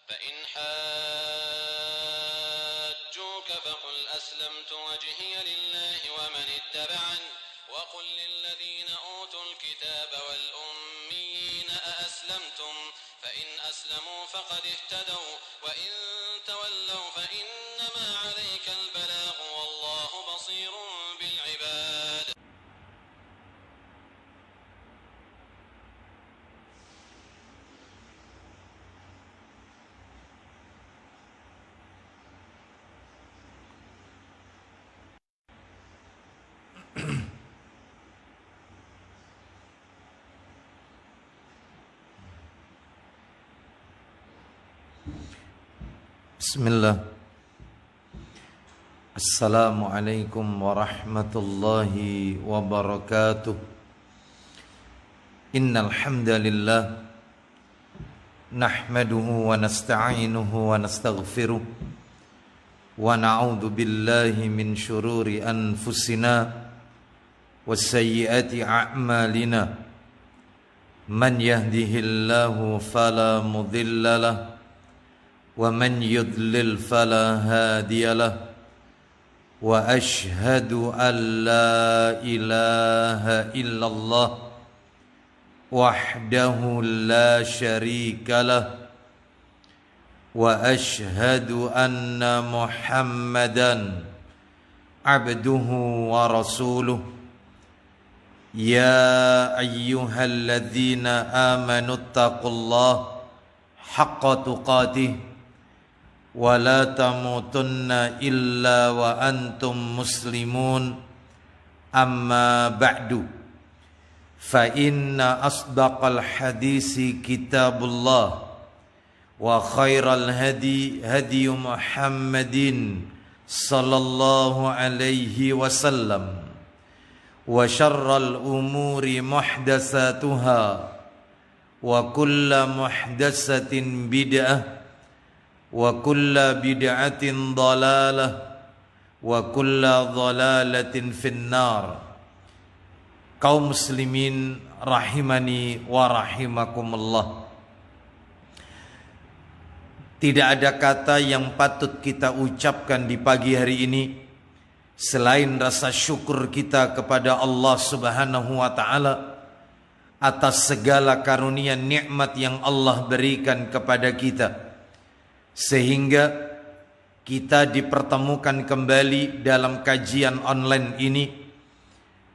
فإن حاجوك فقل أسلمت وجهي لله ومن اتبعني وقل للذين أوتوا الكتاب والأميين أأسلمتم فإن أسلموا فقد اهتدوا وإن تولوا فإنما عليك البلاغ والله بصير بالعباد. Bismillah. Assalamualaikum warahmatullahi wabarakatuh. Innal hamdalillah nahmaduhu wa nasta'inuhu wa nastaghfiruh wa na'udzu billahi min shururi anfusina wa sayyiati a'malina. Man yahdihillahu fala mudilla lahu ومن يضلل فلا هادي له وأشهد أن لا إله إلا الله وحده لا شريك له وأشهد أن محمدا عبده ورسوله يا أيها الذين آمنوا اتقوا الله حق تقاته ولا تموتن إلا وأنتم مسلمون أما بعد فإن أصدق الحديث كتاب الله وخير الهدي هدي محمد صلى الله عليه وسلم وشر الأمور محدثاتها وكل محدثة بدعة wa kullu bid'atin dhalalah wa kullu dhalalatin finnar. Kaum muslimin rahimani wa rahimakumullah. Tidak ada kata yang patut kita ucapkan di pagi hari ini selain rasa syukur kita kepada Allah Subhanahu wa taala atas segala karunia nikmat yang Allah berikan kepada kita, sehingga kita dipertemukan kembali dalam kajian online ini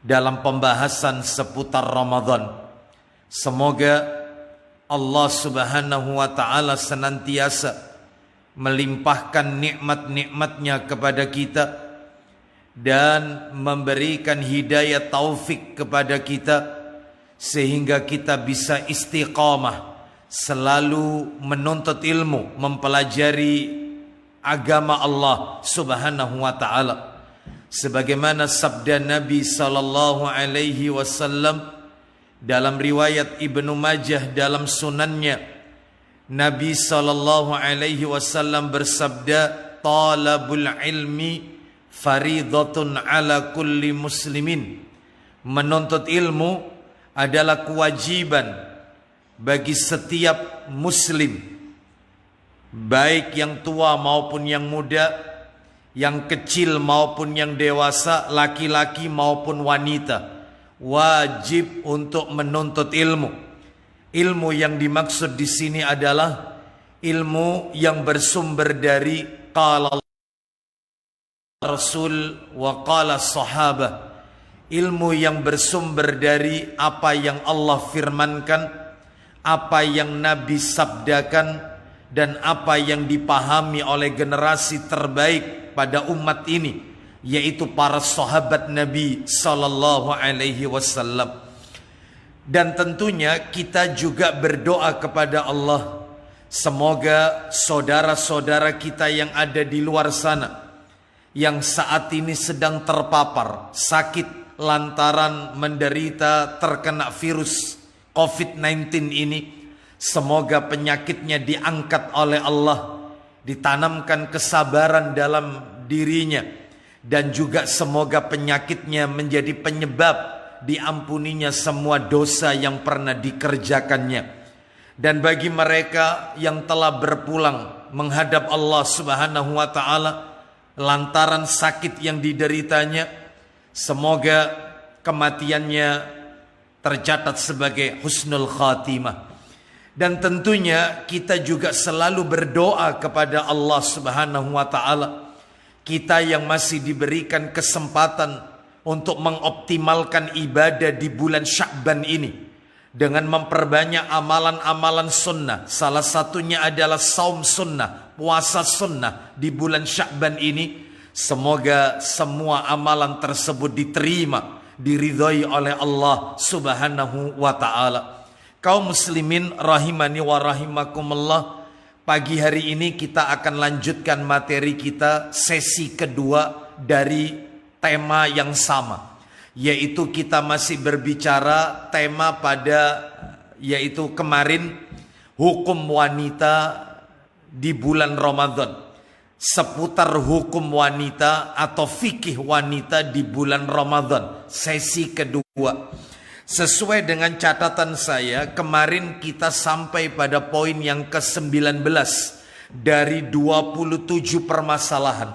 dalam pembahasan seputar Ramadan. Semoga Allah Subhanahu wa taala senantiasa melimpahkan nikmat-nikmatnya kepada kita dan memberikan hidayah taufik kepada kita sehingga kita bisa istiqamah selalu menuntut ilmu, mempelajari agama Allah Subhanahu wa taala. Sebagaimana sabda Nabi sallallahu alaihi wasallam dalam riwayat Ibnu Majah dalam sunannya, Nabi sallallahu alaihi wasallam bersabda, "Talabul ilmi faridatun ala kulli muslimin." Menuntut ilmu adalah kewajiban bagi setiap muslim, baik yang tua maupun yang muda, yang kecil maupun yang dewasa, laki-laki maupun wanita, wajib untuk menuntut ilmu. Ilmu yang dimaksud di sini adalah ilmu yang bersumber dari qala Rasul wa qala sahabah. Ilmu yang bersumber dari apa yang Allah firmankan, apa yang Nabi sabdakan, dan apa yang dipahami oleh generasi terbaik pada umat ini, yaitu para sahabat Nabi sallallahu alaihi wasallam. Dan tentunya kita juga berdoa kepada Allah, semoga saudara-saudara kita yang ada di luar sana, yang saat ini sedang terpapar sakit lantaran menderita terkena virus COVID-19 ini, semoga penyakitnya diangkat oleh Allah, ditanamkan kesabaran dalam dirinya, dan juga semoga penyakitnya menjadi penyebab diampuninya semua dosa yang pernah dikerjakannya. Dan bagi mereka yang telah berpulang menghadap Allah Subhanahu wa taala lantaran sakit yang dideritanya, semoga kematiannya tercatat sebagai husnul khatimah. Dan tentunya kita juga selalu berdoa kepada Allah Subhanahu wa taala, kita yang masih diberikan kesempatan untuk mengoptimalkan ibadah di bulan Sya'ban ini dengan memperbanyak amalan-amalan sunnah. Salah satunya adalah saum sunnah, puasa sunnah di bulan Sya'ban ini. Semoga semua amalan tersebut diterima, diridhai oleh Allah Subhanahu wa taala. Kaum muslimin rahimani wa rahimakumullah, pagi hari ini kita akan lanjutkan materi kita, sesi kedua dari tema yang sama, yaitu kita masih berbicara tema yaitu kemarin hukum wanita di bulan Ramadan, seputar hukum wanita atau fikih wanita di bulan Ramadan, sesi kedua. Sesuai dengan catatan saya, kemarin kita sampai pada poin yang ke-19 dari 27 permasalahan.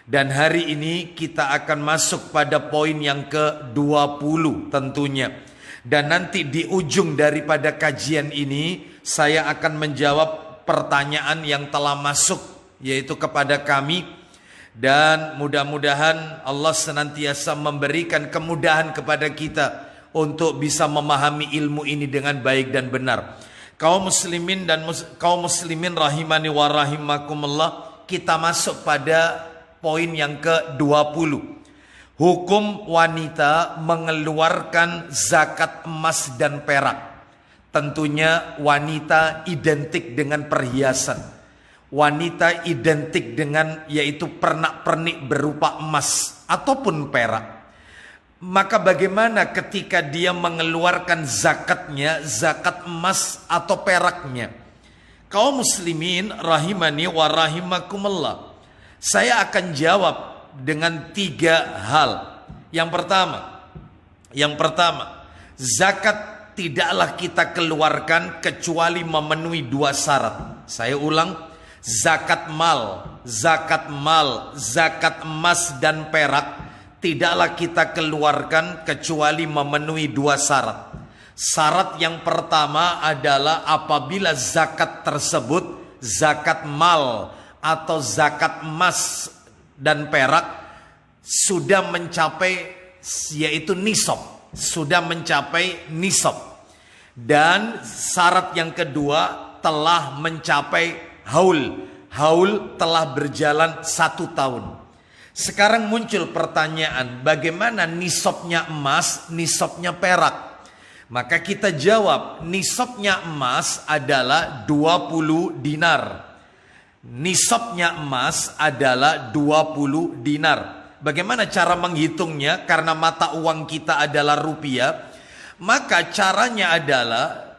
Dan hari ini kita akan masuk pada poin yang ke-20 tentunya. Dan nanti di ujung daripada kajian ini, saya akan menjawab pertanyaan yang telah masuk, yaitu kepada kami. Dan mudah-mudahan Allah senantiasa memberikan kemudahan kepada kita untuk bisa memahami ilmu ini dengan baik dan benar. Kaum muslimin dan kaum muslimin rahimani wa rahimakumullah, kita masuk pada poin yang ke-20. Hukum wanita mengeluarkan zakat emas dan perak. Tentunya wanita identik dengan perhiasan. Wanita identik dengan yaitu pernak-pernik berupa emas ataupun perak. Maka bagaimana ketika dia mengeluarkan zakatnya, zakat emas atau peraknya? Kaum muslimin rahimani wa rahimakumullah, saya akan jawab dengan 3 hal. Yang pertama, zakat tidaklah kita keluarkan kecuali memenuhi 2 syarat. Saya ulang, zakat mal, zakat emas dan perak tidaklah kita keluarkan kecuali memenuhi 2 syarat. Syarat yang pertama adalah apabila zakat tersebut, zakat mal atau zakat emas dan perak, sudah mencapai yaitu nisab, sudah mencapai nisab. Dan syarat yang kedua telah mencapai haul. Haul telah berjalan 1 tahun. Sekarang muncul pertanyaan, bagaimana nisabnya emas, nisabnya perak? Maka kita jawab, nisabnya emas adalah 20 dinar. Nisabnya emas adalah 20 dinar. Bagaimana cara menghitungnya? Karena mata uang kita adalah rupiah, maka caranya adalah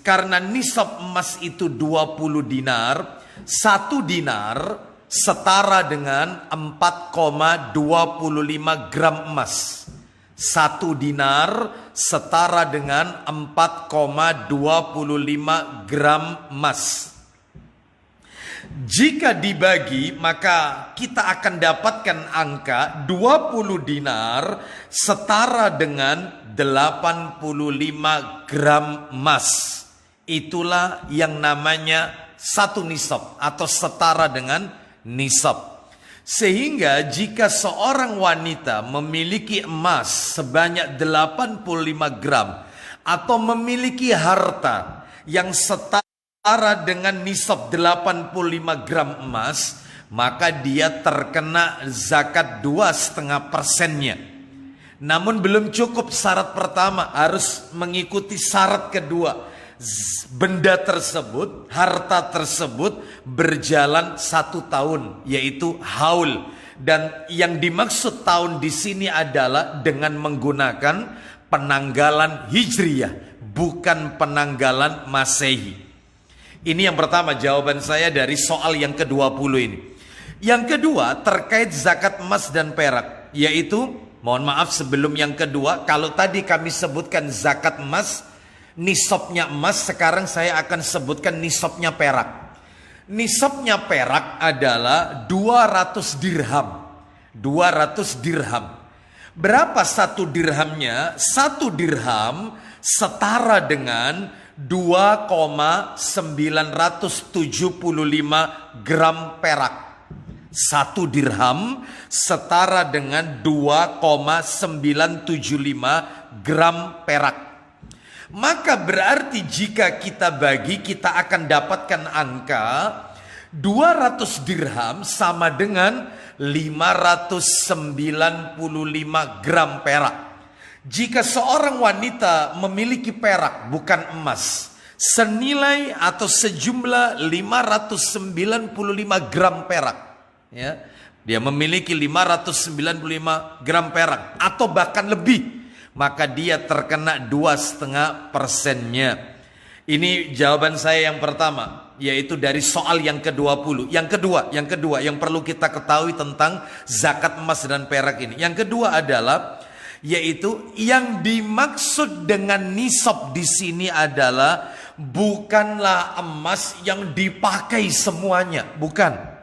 karena nisab emas itu 20 dinar, 1 dinar setara dengan 4,25 gram emas. 1 dinar setara dengan 4,25 gram emas. Jika dibagi, maka kita akan dapatkan angka 20 dinar setara dengan 85 gram emas. Itulah yang namanya 1 nisab atau setara dengan nisab. Sehingga jika seorang wanita memiliki emas sebanyak 85 gram atau memiliki harta yang setara dengan nisab 85 gram emas, maka dia terkena zakat 2,5%-nya. Namun belum cukup syarat pertama, harus mengikuti syarat kedua. Benda tersebut, harta tersebut berjalan 1 tahun, yaitu haul. Dan yang dimaksud tahun di sini adalah dengan menggunakan penanggalan hijriyah, bukan penanggalan masehi. Ini yang pertama jawaban saya dari soal yang ke-20 ini. Yang kedua terkait zakat emas dan perak, yaitu, mohon maaf sebelum yang kedua, kalau tadi kami sebutkan zakat emas, Nisabnya emas, sekarang saya akan sebutkan nisabnya perak. Nisabnya perak adalah 200 dirham. 200 dirham. Berapa satu dirhamnya? Satu dirham setara dengan 2,975 gram perak. Satu dirham setara dengan 2,975 gram perak. Maka berarti jika kita bagi, kita akan dapatkan angka 200 dirham sama dengan 595 gram perak. Jika seorang wanita memiliki perak bukan emas senilai atau sejumlah 595 gram perak, ya, dia memiliki 595 gram perak atau bahkan lebih, maka dia terkena 2,5%-nya. Ini jawaban saya yang pertama, yaitu dari soal yang ke-20. Yang kedua yang perlu kita ketahui tentang zakat emas dan perak ini. Yang kedua adalah, yaitu yang dimaksud dengan nisab di sini adalah bukanlah emas yang dipakai semuanya, bukan.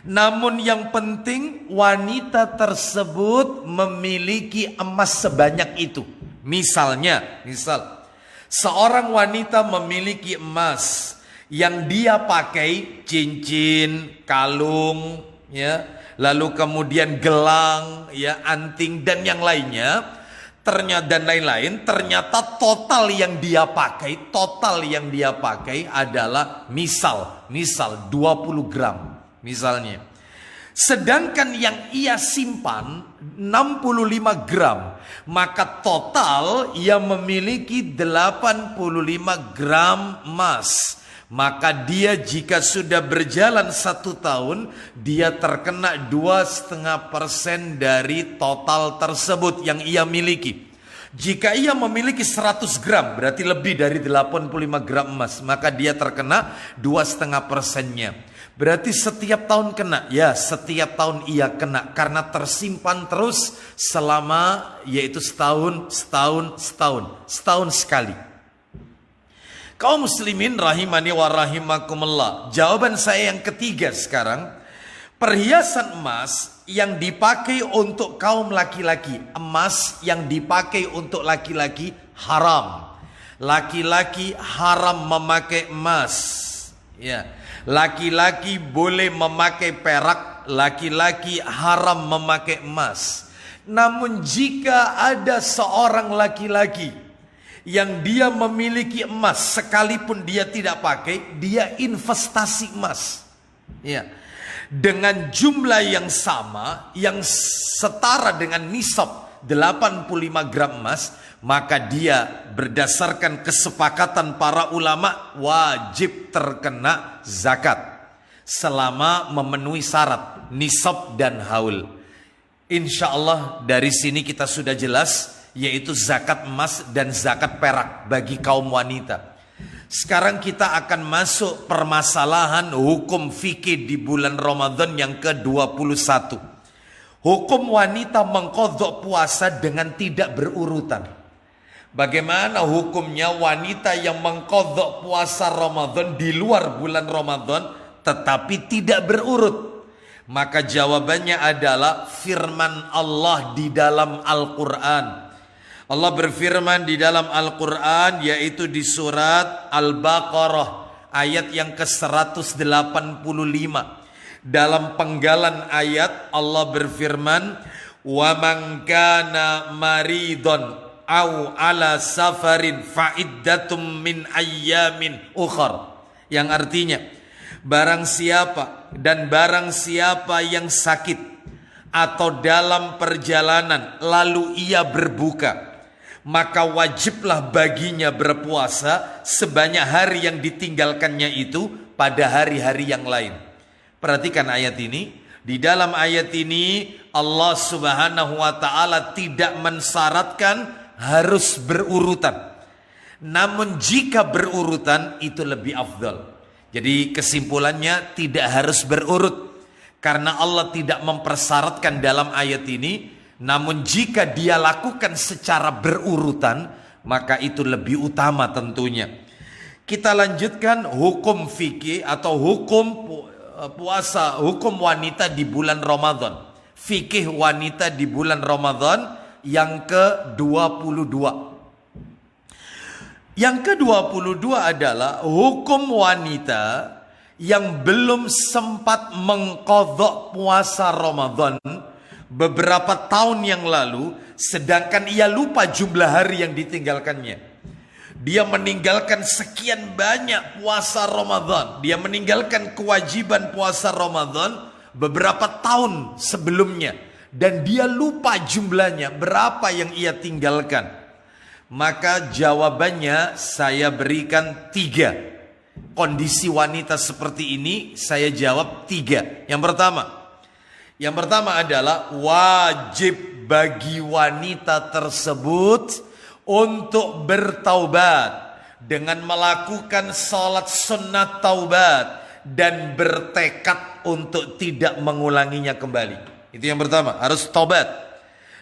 Namun yang penting wanita tersebut memiliki emas sebanyak itu. Misal seorang wanita memiliki emas yang dia pakai cincin, kalung, ya, lalu kemudian gelang, ya, anting dan yang lainnya, ternyata total yang dia pakai adalah misal 20 gram misalnya. Sedangkan yang ia simpan 65 gram, maka total ia memiliki 85 gram emas. Maka dia jika sudah berjalan 1 tahun, dia terkena 2,5% dari total tersebut yang ia miliki. Jika ia memiliki 100 gram, berarti lebih dari 85 gram emas, maka dia terkena 2,5%-nya. Berarti setiap tahun kena? Ya, setiap tahun ia kena, karena tersimpan terus selama, yaitu setahun sekali. Kaum muslimin rahimani wa rahimakumullah. Jawaban saya yang ketiga sekarang, perhiasan emas yang dipakai untuk kaum laki-laki, emas yang dipakai untuk laki-laki haram. Laki-laki haram memakai emas, ya. Laki-laki boleh memakai perak, laki-laki haram memakai emas. Namun jika ada seorang laki-laki yang dia memiliki emas, sekalipun dia tidak pakai, dia investasi emas, ya, dengan jumlah yang sama, yang setara dengan nisab 85 gram emas, maka dia berdasarkan kesepakatan para ulama wajib terkena zakat selama memenuhi syarat nisab dan haul. Insya Allah dari sini kita sudah jelas, yaitu zakat emas dan zakat perak bagi kaum wanita. Sekarang kita akan masuk permasalahan hukum fikih di bulan Ramadan yang ke-21. Hukum wanita mengqadha puasa dengan tidak berurutan. Bagaimana hukumnya wanita yang mengqadha puasa Ramadan di luar bulan Ramadan tetapi tidak berurut? Maka jawabannya adalah firman Allah di dalam Al-Quran. Allah berfirman di dalam Al-Quran, yaitu di surat Al-Baqarah ayat yang ke-185. Dalam penggalan ayat Allah berfirman, "Wa man kana maridon au ala safarin fa'iddatum min ayyamin ukhar." Yang artinya, barang siapa yang sakit atau dalam perjalanan lalu ia berbuka, maka wajiblah baginya berpuasa sebanyak hari yang ditinggalkannya itu pada hari-hari yang lain. Perhatikan ayat ini. Di dalam ayat ini Allah Subhanahu wa taala tidak mensyaratkan harus berurutan. Namun jika berurutan itu lebih afdal. Jadi kesimpulannya tidak harus berurut, karena Allah tidak mempersyaratkan dalam ayat ini. Namun jika dia lakukan secara berurutan, maka itu lebih utama tentunya. Kita lanjutkan hukum fikih atau hukum puasa, hukum wanita di bulan Ramadan. Fikih wanita di bulan Ramadan yang ke-22. Yang ke-22 adalah hukum wanita yang belum sempat mengqadha puasa Ramadan beberapa tahun yang lalu, sedangkan ia lupa jumlah hari yang ditinggalkannya. Dia meninggalkan sekian banyak puasa Ramadan, dia meninggalkan kewajiban puasa Ramadan beberapa tahun sebelumnya, dan dia lupa jumlahnya berapa yang ia tinggalkan. Maka jawabannya saya berikan 3. Kondisi wanita seperti ini saya jawab 3. Yang pertama adalah wajib bagi wanita tersebut untuk bertaubat dengan melakukan salat sunnah taubat dan bertekad untuk tidak mengulanginya kembali. Itu yang pertama, harus taubat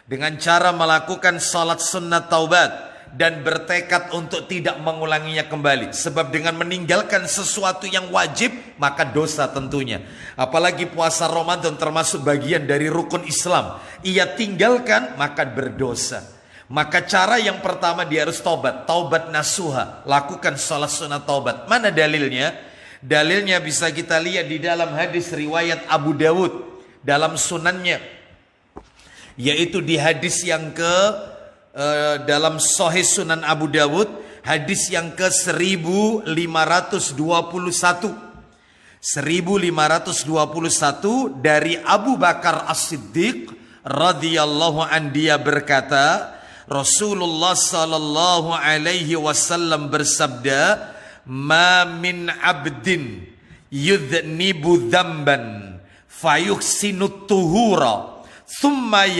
dengan cara melakukan salat sunnah taubat dan bertekad untuk tidak mengulanginya kembali. Sebab dengan meninggalkan sesuatu yang wajib, maka dosa tentunya. Apalagi puasa Ramadan termasuk bagian dari rukun Islam. Ia tinggalkan, maka berdosa. Maka cara yang pertama dia harus taubat. Taubat nasuha. Lakukan salat sunnah taubat. Mana dalilnya? Dalilnya bisa kita lihat di dalam hadis riwayat Abu Dawud dalam sunannya. Yaitu di hadis yang dalam Sahih Sunan Abu Dawud, hadis yang ke 1521. 1521 dari Abu Bakar As-Siddiq radhiyallahu an, dia berkata, Rasulullah sallallahu alaihi wasallam bersabda, "Ma min 'abdin yudhnibu dzamban fayuhsinu tuhura thumma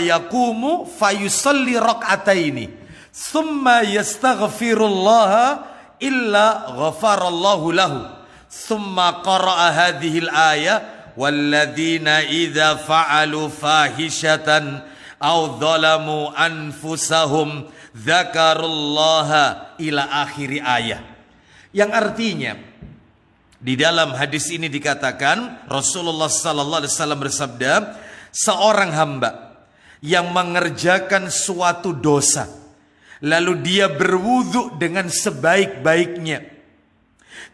yaqumu fayusalli rak'ataini thumma yastaghfirullaha illa ghafarallahu lahu." Thumma qara'a hadhil ayah, walladzina idza fa'alu fahishatan aw dzalamu anfusahum dzakarullaha, ila akhiri ayat. Yang artinya di dalam hadis ini dikatakan Rasulullah sallallahu alaihi wasallam bersabda, seorang hamba yang mengerjakan suatu dosa lalu dia berwudu dengan sebaik-baiknya,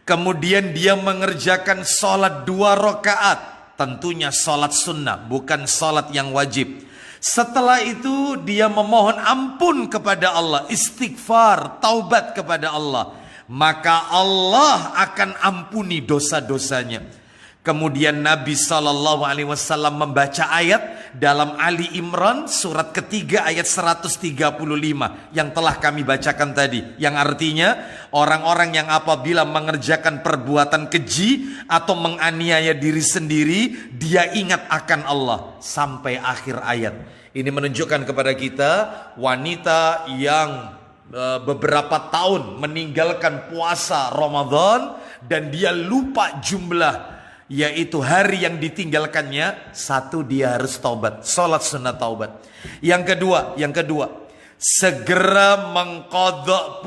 kemudian dia mengerjakan salat 2 rakaat, tentunya salat sunnah, bukan salat yang wajib. Setelah itu dia memohon ampun kepada Allah, istighfar, taubat kepada Allah, maka Allah akan ampuni dosa-dosanya. Kemudian Nabi SAW membaca ayat dalam Ali Imran surat ketiga ayat 135 yang telah kami bacakan tadi. Yang artinya orang-orang yang apabila mengerjakan perbuatan keji atau menganiaya diri sendiri, dia ingat akan Allah sampai akhir ayat. Ini menunjukkan kepada kita wanita yang beberapa tahun meninggalkan puasa Ramadan dan dia lupa jumlah, yaitu hari yang ditinggalkannya. 1, dia harus taubat, salat sunnah taubat. Yang kedua, segera mengqadha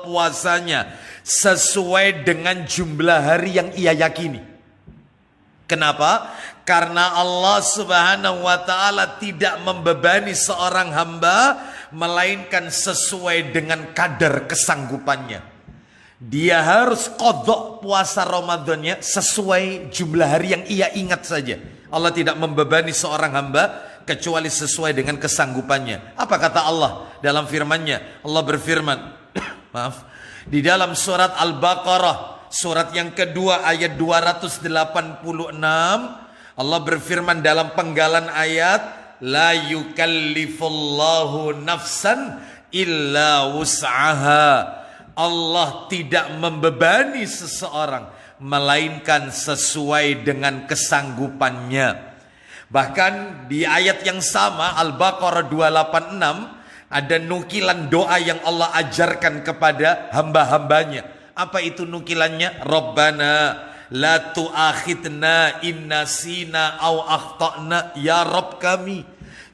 puasanya, sesuai dengan jumlah hari yang ia yakini. Kenapa? Karena Allah Subhanahu wa ta'ala tidak membebani seorang hamba melainkan sesuai dengan kadar kesanggupannya. Dia harus qadha puasa Ramadannya sesuai jumlah hari yang ia ingat saja. Allah tidak membebani seorang hamba kecuali sesuai dengan kesanggupannya. Apa kata Allah dalam firman-Nya? Allah berfirman, di dalam surat Al-Baqarah, surat yang kedua ayat 286, Allah berfirman dalam penggalan ayat, la yukallifullahu nafsan illa wus'aha. Allah tidak membebani seseorang melainkan sesuai dengan kesanggupannya. Bahkan di ayat yang sama Al-Baqarah 286 ada nukilan doa yang Allah ajarkan kepada hamba-hambanya. Apa itu nukilannya? Rabbana la tu'akhidna in nasina aw akhtana, ya Rabb kami,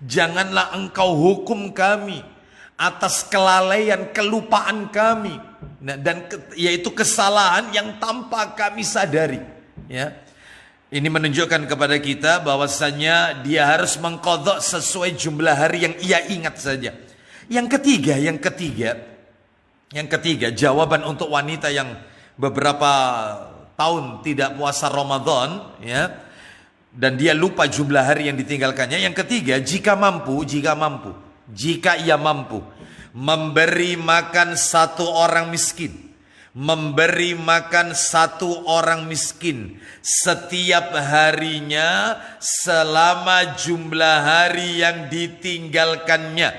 Janganlah engkau hukum kami atas kelalaian, kelupaan kami, dan yaitu kesalahan yang tanpa kami sadari. Ya, ini menunjukkan kepada kita bahwasanya dia harus mengqadha sesuai jumlah hari yang ia ingat saja. Yang ketiga, jawaban untuk wanita yang beberapa tahun tidak puasa Ramadan, ya, dan dia lupa jumlah hari yang ditinggalkannya. Yang ketiga, jika ia mampu memberi makan satu orang miskin, setiap harinya selama jumlah hari yang ditinggalkannya,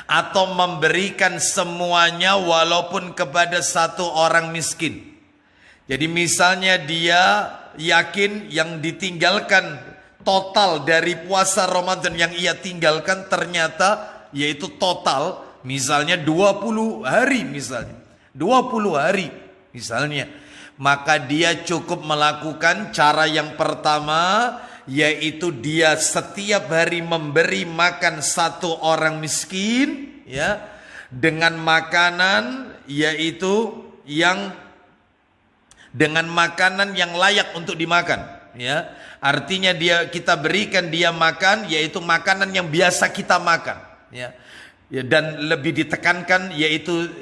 atau memberikan semuanya walaupun kepada satu orang miskin. Jadi misalnya dia yakin yang ditinggalkan total dari puasa Ramadan yang ia tinggalkan ternyata yaitu total misalnya 20 hari misalnya. 20 hari misalnya. Maka dia cukup melakukan cara yang pertama, yaitu dia setiap hari memberi makan satu orang miskin, ya, dengan makanan yaitu dengan makanan yang layak untuk dimakan, ya. Artinya kita berikan dia makan yaitu makanan yang biasa kita makan, ya. Dan lebih ditekankan yaitu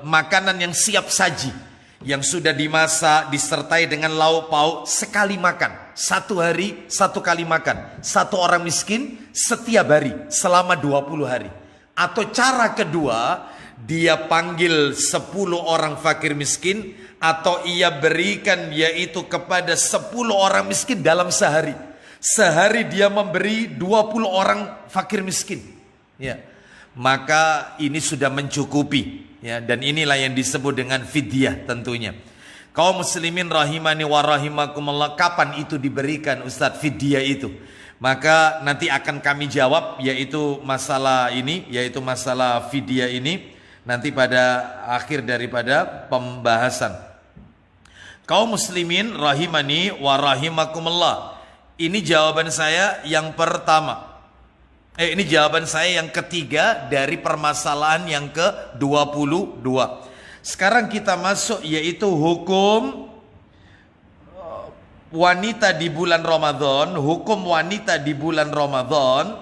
makanan yang siap saji, yang sudah dimasak disertai dengan lauk pauk, sekali makan, satu hari satu kali makan, satu orang miskin setiap hari selama 20 hari. Atau cara kedua, dia panggil 10 orang fakir miskin, atau ia berikan yaitu kepada 10 orang miskin dalam sehari. Sehari dia memberi 20 orang fakir miskin, ya. Maka ini sudah mencukupi, ya, dan inilah yang disebut dengan fidyah tentunya. Kaum muslimin rahimani wa rahimakumullah, kapan itu diberikan Ustadz fidyah itu? Maka nanti akan kami jawab yaitu masalah ini, yaitu masalah fidyah ini nanti pada akhir daripada pembahasan. Kaum muslimin rahimani wa rahimakumullah, ini jawaban saya yang pertama. Ini jawaban saya yang ketiga dari permasalahan yang ke-22. Sekarang kita masuk yaitu hukum wanita di bulan Ramadan. Hukum wanita di bulan Ramadan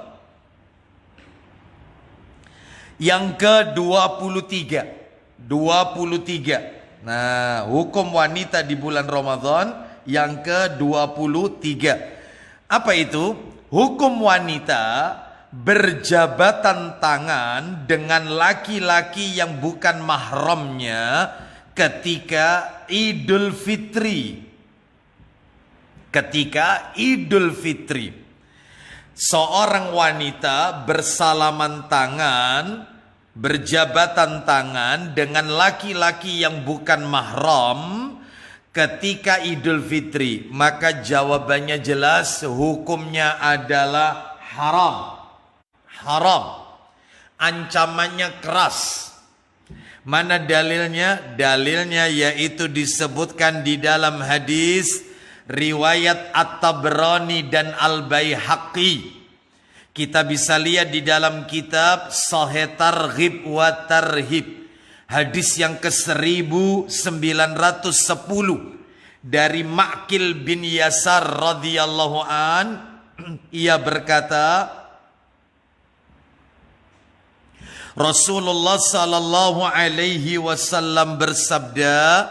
yang ke-23. 23. Nah, hukum wanita di bulan Ramadan yang ke-23. Apa itu? Hukum wanita berjabatan tangan dengan laki-laki yang bukan mahramnya ketika Idul Fitri. Ketika Idul Fitri, seorang wanita bersalaman tangan, berjabatan tangan dengan laki-laki yang bukan mahram ketika Idul Fitri, maka jawabannya jelas, hukumnya adalah haram. Haram. Ancamannya keras. Mana dalilnya? Dalilnya yaitu disebutkan di dalam hadis riwayat At-Tabrani dan Al-Baihaqi. Kita bisa lihat di dalam kitab Sahih Targhib wa Tarhib, hadis yang ke-1910 dari Ma'qil bin Yasar radhiyallahu an. Ia berkata, Rasulullah sallallahu alaihi wasallam bersabda,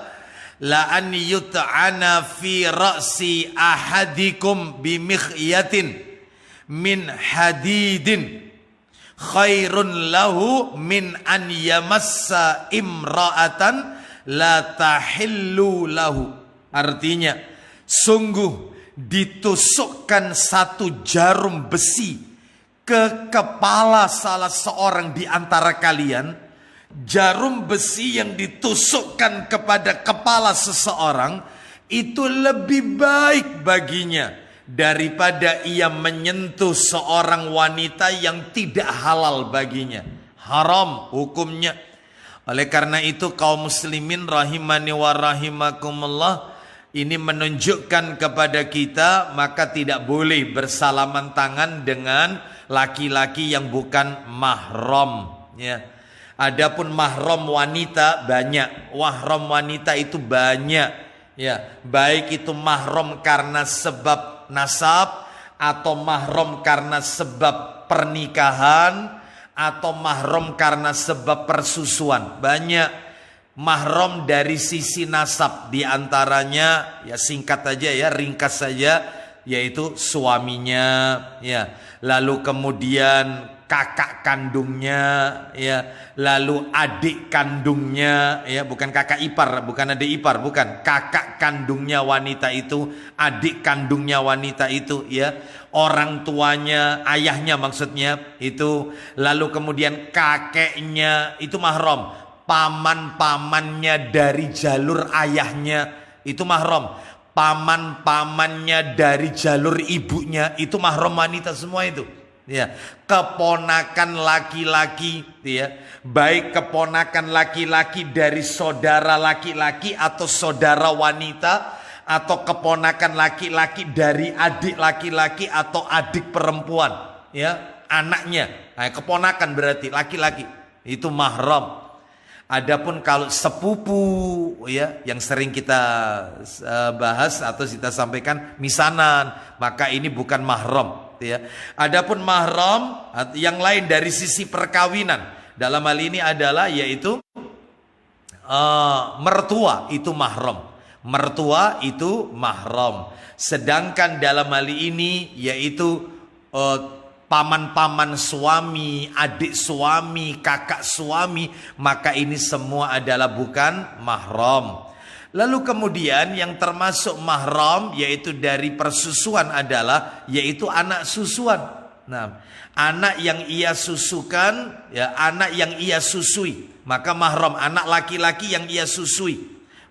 la an yut'ana fi ra'si ahadikum bimikhyatin min hadidin khairun lahu min an yamassa imra'atan la tahillu lahu. Artinya, sungguh ditusukkan satu jarum besi ke kepala salah seorang di antara kalian. Jarum besi yang ditusukkan kepada kepala seseorang itu lebih baik baginya daripada ia menyentuh seorang wanita yang tidak halal baginya. Haram hukumnya. Oleh karena itu kaum muslimin rahimani wa rahimakumullah, ini menunjukkan kepada kita maka tidak boleh bersalaman tangan dengan laki-laki yang bukan mahram, ya. Adapun mahram wanita banyak, mahram wanita itu banyak, ya. Baik itu mahram karena sebab nasab, atau mahram karena sebab pernikahan, atau mahram karena sebab persusuan. Banyak mahram dari sisi nasab, diantaranya ya singkat aja ya, ringkas saja, yaitu suaminya, ya. Lalu kemudian kakak kandungnya, ya. Lalu adik kandungnya, ya. Bukan kakak ipar, bukan adik ipar, bukan. Kakak kandungnya wanita itu, adik kandungnya wanita itu, ya. Orang tuanya, ayahnya maksudnya itu. Lalu kemudian kakeknya itu mahram. Paman-pamannya dari jalur ayahnya itu mahram. Paman-pamannya dari jalur ibunya itu mahram wanita semua itu, ya. Keponakan laki-laki, ya, baik keponakan laki-laki dari saudara laki-laki atau saudara wanita, atau keponakan laki-laki dari adik laki-laki atau adik perempuan, ya, anaknya. Nah, keponakan berarti laki-laki itu mahram. Adapun kalau sepupu, ya, yang sering kita bahas atau kita sampaikan misanan, maka ini bukan mahram, ya. Adapun mahram yang lain dari sisi perkawinan, dalam hal ini adalah yaitu mertua itu mahram. Mertua itu mahram. Sedangkan dalam hal ini yaitu paman-paman suami, adik suami, kakak suami, maka ini semua adalah bukan mahram. Lalu kemudian yang termasuk mahram yaitu dari persusuan adalah yaitu anak susuan. Nah, anak yang ia susukan, ya, anak yang ia susui, maka mahram. Anak laki-laki yang ia susui,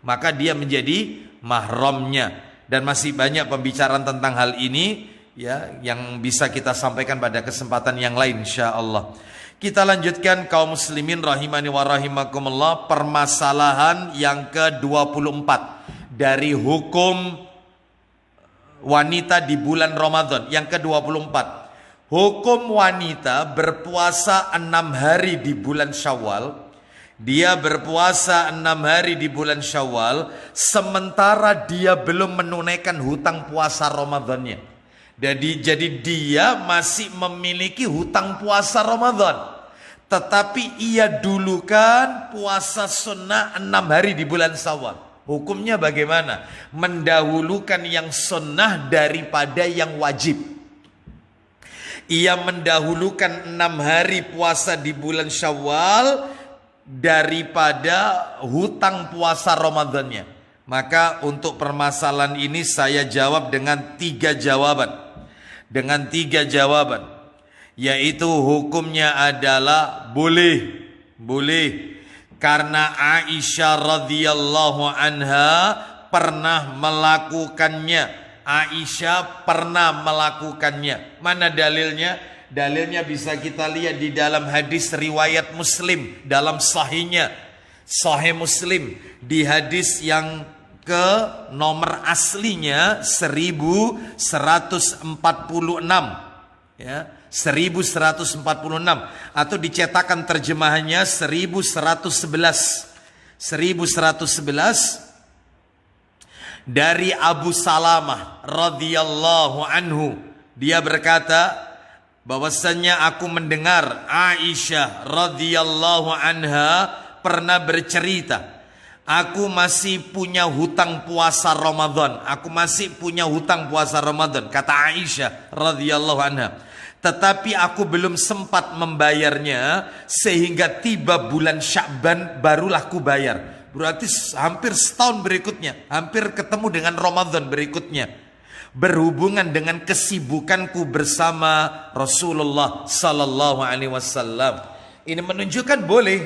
maka dia menjadi mahramnya. Dan masih banyak pembicaraan tentang hal ini, ya, yang bisa kita sampaikan pada kesempatan yang lain insyaallah. Kita lanjutkan kaum muslimin rahimani wa rahimakumullah, permasalahan yang ke-24 dari hukum wanita di bulan Ramadan. Yang ke-24, hukum wanita berpuasa 6 hari di bulan Syawal. Dia berpuasa 6 hari di bulan Syawal sementara dia belum menunaikan hutang puasa Ramadannya. Jadi dia masih memiliki hutang puasa Ramadan, tetapi ia dulukan puasa sunnah 6 hari di bulan Syawal. Hukumnya bagaimana? Mendahulukan yang sunnah daripada yang wajib. Ia mendahulukan 6 hari puasa di bulan Syawal daripada hutang puasa Ramadannya. Maka untuk permasalahan ini saya jawab dengan 3 jawaban. Dengan 3 jawaban, yaitu hukumnya adalah boleh. Karena Aisyah radhiyallahu anha pernah melakukannya. Aisyah pernah melakukannya. Mana dalilnya? Dalilnya bisa kita lihat di dalam hadis riwayat Muslim, dalam sahihnya, Sahih Muslim, di hadis yang ke nomor aslinya 1146, ya, 1146, atau dicetakan terjemahannya 1111 dari Abu Salamah radhiyallahu anhu. Dia berkata bahwasanya aku mendengar Aisyah radhiyallahu anha pernah bercerita, aku masih punya hutang puasa Ramadan. Aku masih punya hutang puasa Ramadan, kata Aisyah radhiyallahu anha. Tetapi aku belum sempat membayarnya sehingga tiba bulan Sya'ban barulah ku bayar. Berarti hampir setahun berikutnya, hampir ketemu dengan Ramadan berikutnya. Berhubungan dengan kesibukanku bersama Rasulullah sallallahu alaihi wasallam. Ini menunjukkan boleh,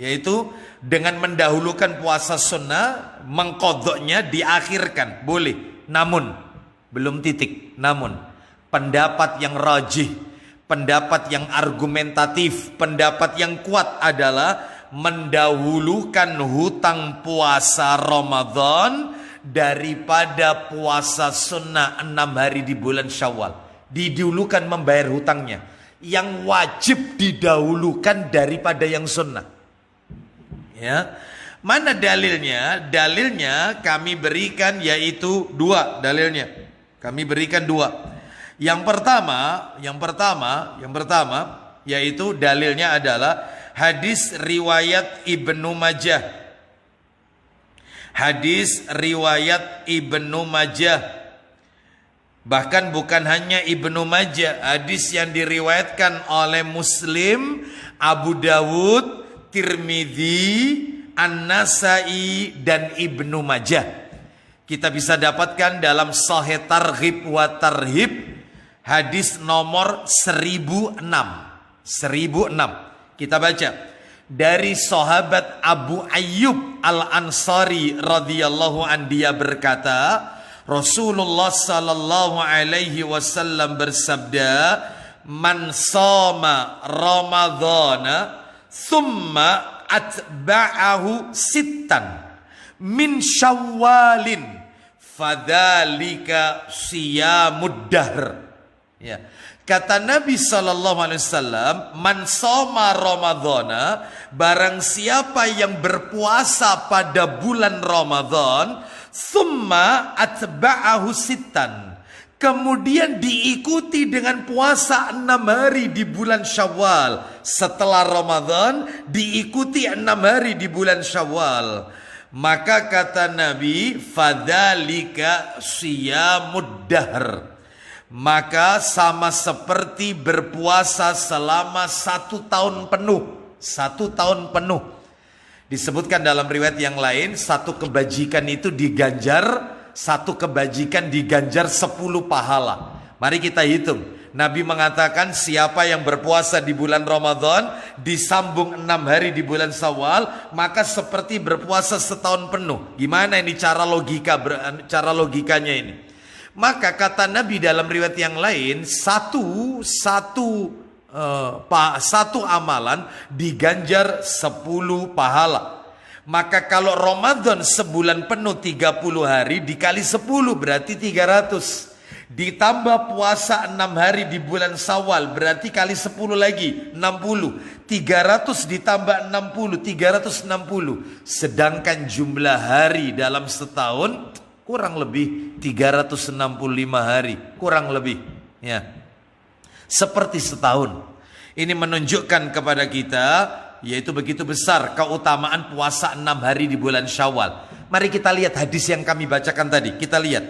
yaitu dengan mendahulukan puasa sunnah, mengqadha'nya diakhirkan, boleh. Namun belum titik. Namun pendapat yang rajih, pendapat yang argumentatif, pendapat yang kuat adalah mendahulukan hutang puasa Ramadan daripada puasa sunnah 6 hari di bulan Syawal. Didahulukan membayar hutangnya. Yang wajib didahulukan daripada yang sunnah. Ya. Mana dalilnya? Dalilnya kami berikan yaitu 2 dalilnya. Kami berikan 2. Yang pertama yaitu dalilnya adalah hadis riwayat Ibnu Majah. Hadis riwayat Ibnu Majah. Bahkan bukan hanya Ibnu Majah, hadis yang diriwayatkan oleh Muslim, Abu Dawud, Tirmidzi, An-Nasai dan Ibnu Majah. Kita bisa dapatkan dalam Sahih Targhib wa Tarhib hadis nomor 1006. 1006. Kita baca dari sahabat Abu Ayyub Al-Ansari radhiyallahu an, dia berkata, Rasulullah sallallahu alaihi wasallam bersabda, "Man shoma Ramadhana thumma atba'ahu sittan min Syawalin fadzalika siyamud dahr." Ya. Kata Nabi sallallahu alaihi wasallam, "Man shoma Ramadhana," barang siapa yang berpuasa pada bulan Ramadan, "thumma atba'ahu sittan," kemudian diikuti dengan puasa 6 hari di bulan Syawal. Setelah Ramadan diikuti 6 hari di bulan Syawal. Maka kata Nabi, "Fadzalika siyamud dahr." Maka sama seperti berpuasa selama 1 tahun penuh. 1 tahun penuh. Disebutkan dalam riwayat yang lain, 1 kebajikan itu diganjar, 1 kebajikan diganjar 10 pahala. Mari kita hitung. Nabi mengatakan siapa yang berpuasa di bulan Ramadan disambung 6 hari di bulan Syawal, maka seperti berpuasa setahun penuh. Gimana ini cara logikanya ini? Maka kata Nabi dalam riwayat yang lain, satu amalan diganjar 10 pahala. Maka kalau Ramadan sebulan penuh 30 hari dikali 10 berarti 300. Ditambah puasa 6 hari di bulan Syawal berarti kali 10 lagi 60. 300 ditambah 60, 360. Sedangkan jumlah hari dalam setahun kurang lebih 365 hari, kurang lebih, ya. Seperti setahun. Ini menunjukkan kepada kita yaitu begitu besar keutamaan puasa 6 hari di bulan Syawal. Mari kita lihat hadis yang kami bacakan tadi. Kita lihat.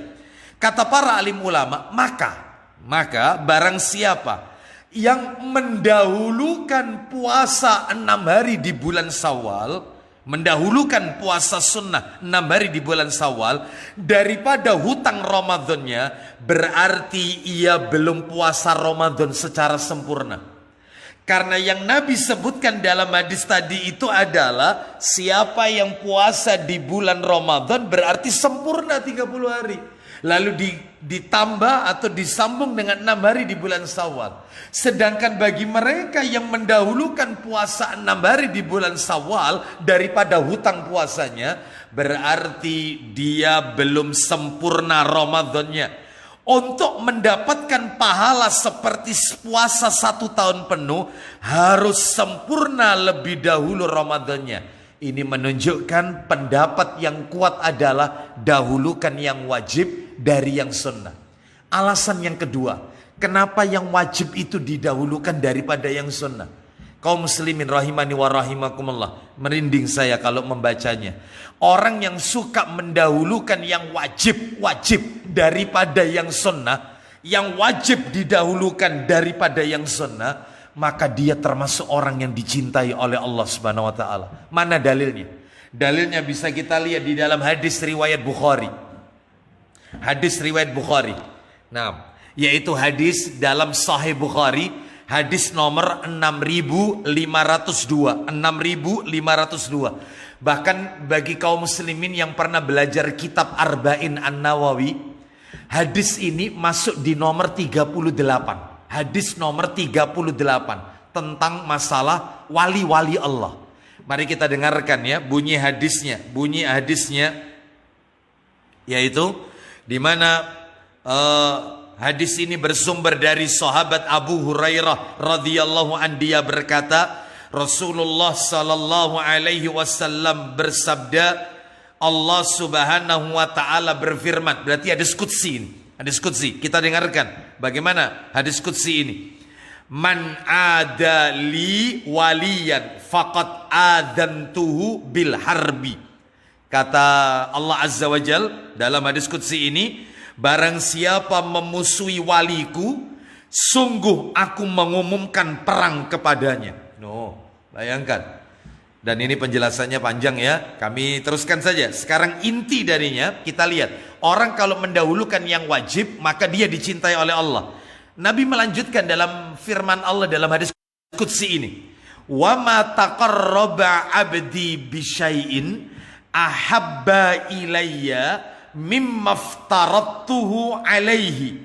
Kata para alim ulama, maka barang siapa yang mendahulukan puasa 6 hari di bulan Syawal, mendahulukan puasa sunnah 6 hari di bulan Syawal daripada hutang Ramadannya, berarti ia belum puasa Ramadan secara sempurna. Karena yang Nabi sebutkan dalam hadis tadi itu adalah siapa yang puasa di bulan Ramadan berarti sempurna 30 hari. Lalu ditambah atau disambung dengan 6 hari di bulan Syawal. Sedangkan bagi mereka yang mendahulukan puasa 6 hari di bulan Syawal daripada hutang puasanya, berarti dia belum sempurna Ramadannya. Untuk mendapatkan pahala seperti puasa 1 tahun penuh, harus sempurna lebih dahulu Ramadannya. Ini menunjukkan pendapat yang kuat adalah dahulukan yang wajib dari yang sunnah. Alasan yang kedua, kenapa yang wajib itu didahulukan daripada yang sunnah? Kaum muslimin rahimani wa rahimakumullah, merinding saya kalau membacanya. Orang yang suka mendahulukan yang wajib daripada yang sunnah, yang wajib didahulukan daripada yang sunnah, maka dia termasuk orang yang dicintai oleh Allah Subhanahu wa taala. Mana dalilnya? Dalilnya bisa kita lihat di dalam hadis riwayat Bukhari. Hadis riwayat Bukhari. Nah, yaitu hadis dalam Sahih Bukhari, hadis nomor 6502. 6502. Bahkan bagi kaum muslimin yang pernah belajar kitab Arba'in An-Nawawi, hadis ini masuk di nomor 38. Hadis nomor 38 tentang masalah wali-wali Allah. Mari kita dengarkan ya bunyi hadisnya. Bunyi hadisnya, yaitu di mana hadis ini bersumber dari sahabat Abu Hurairah radhiyallahu anhu. Dia berkata, Rasulullah sallallahu alaihi wasallam bersabda, Allah Subhanahu wa taala berfirman. Berarti hadis qudsi ini. Hadis qudsi. Kita dengarkan bagaimana hadis qudsi ini. Man ada li waliyan faqad adantuhu bil harbi. Kata Allah Azza wa Jal dalam hadis qudsi ini, barang siapa memusuhi waliku, sungguh aku mengumumkan perang kepadanya. Bayangkan. Dan ini penjelasannya panjang ya. Kami teruskan saja. Sekarang inti darinya kita lihat. Orang kalau mendahulukan yang wajib, maka dia dicintai oleh Allah. Nabi melanjutkan dalam firman Allah dalam hadis qudsi ini. Wa ma taqarraba 'abdi bi syai'in ahabba ilayya mimma aftaradtuhu alaihi.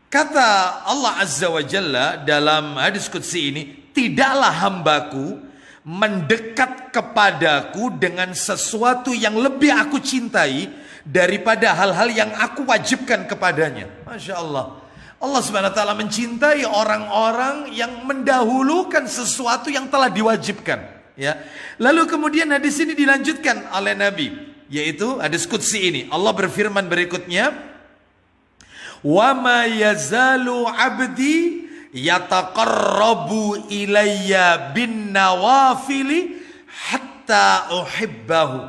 Kata Allah Azza wa Jalla dalam hadis qudsi ini, tidaklah hambaku mendekat kepadaku dengan sesuatu yang lebih aku cintai daripada hal-hal yang aku wajibkan kepadanya. Masya Allah. Allah Subhanahu wa taala mencintai orang-orang yang mendahulukan sesuatu yang telah diwajibkan, ya. Lalu kemudian hadis ini dilanjutkan oleh Nabi, yaitu hadis qudsi ini. Allah berfirman berikutnya, "Wa ma yazalu 'abdi yataqarrabu ilayya bin nawafili hatta uhibbahu."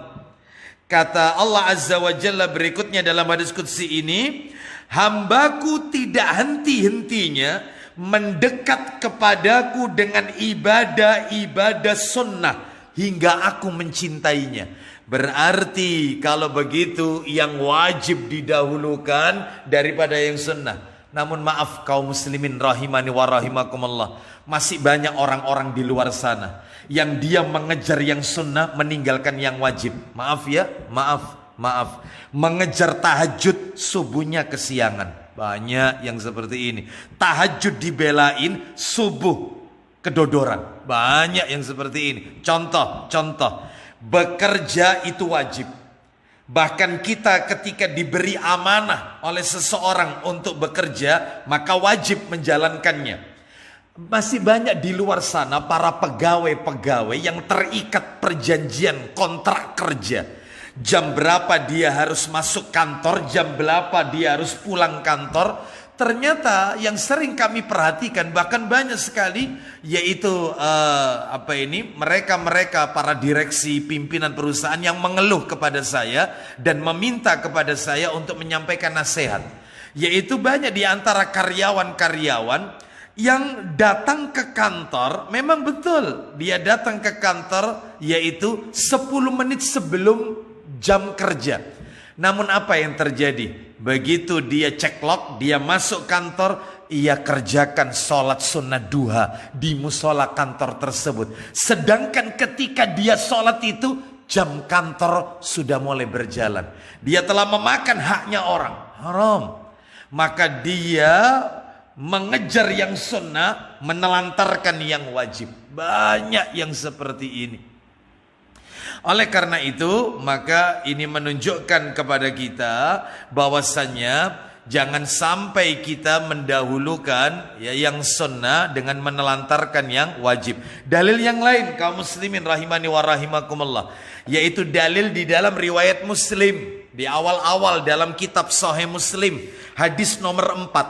Kata Allah Azza wa Jalla berikutnya dalam hadis qudsi ini, hambaku tidak henti-hentinya mendekat kepadaku dengan ibadah-ibadah sunnah hingga aku mencintainya. Berarti kalau begitu yang wajib didahulukan daripada yang sunnah. Namun maaf kaum muslimin rahimani wa rahimakumullah, masih banyak orang-orang di luar sana yang dia mengejar yang sunnah meninggalkan yang wajib. Maaf ya, maaf. Mengejar tahajud subuhnya kesiangan. Banyak yang seperti ini. Tahajud dibelain, subuh kedodoran. Banyak yang seperti ini. Contoh. Bekerja itu wajib. Bahkan kita ketika diberi amanah oleh seseorang untuk bekerja, maka wajib menjalankannya. Masih banyak di luar sana para pegawai-pegawai yang terikat perjanjian kontrak kerja. Jam berapa dia harus masuk kantor, jam berapa dia harus pulang kantor. Ternyata yang sering kami perhatikan, bahkan banyak sekali, yaitu mereka para direksi pimpinan perusahaan yang mengeluh kepada saya dan meminta kepada saya untuk menyampaikan nasihat. Yaitu banyak di antara karyawan-karyawan yang datang ke kantor, memang betul dia datang ke kantor yaitu 10 menit sebelum jam kerja. Namun apa yang terjadi? Begitu dia ceklok, dia masuk kantor, ia kerjakan sholat sunnah duha di musola kantor tersebut. Sedangkan ketika dia sholat itu, jam kantor sudah mulai berjalan. Dia telah memakan haknya orang, haram. Maka dia mengejar yang sunnah, menelantarkan yang wajib. Banyak yang seperti ini. Oleh karena itu, maka ini menunjukkan kepada kita bahwasannya jangan sampai kita mendahulukan yang sunnah dengan menelantarkan yang wajib. Dalil yang lain kaum muslimin rahimani wa rahimakumullah, yaitu dalil di dalam riwayat Muslim di awal-awal dalam kitab Sahih Muslim, hadis nomor 4,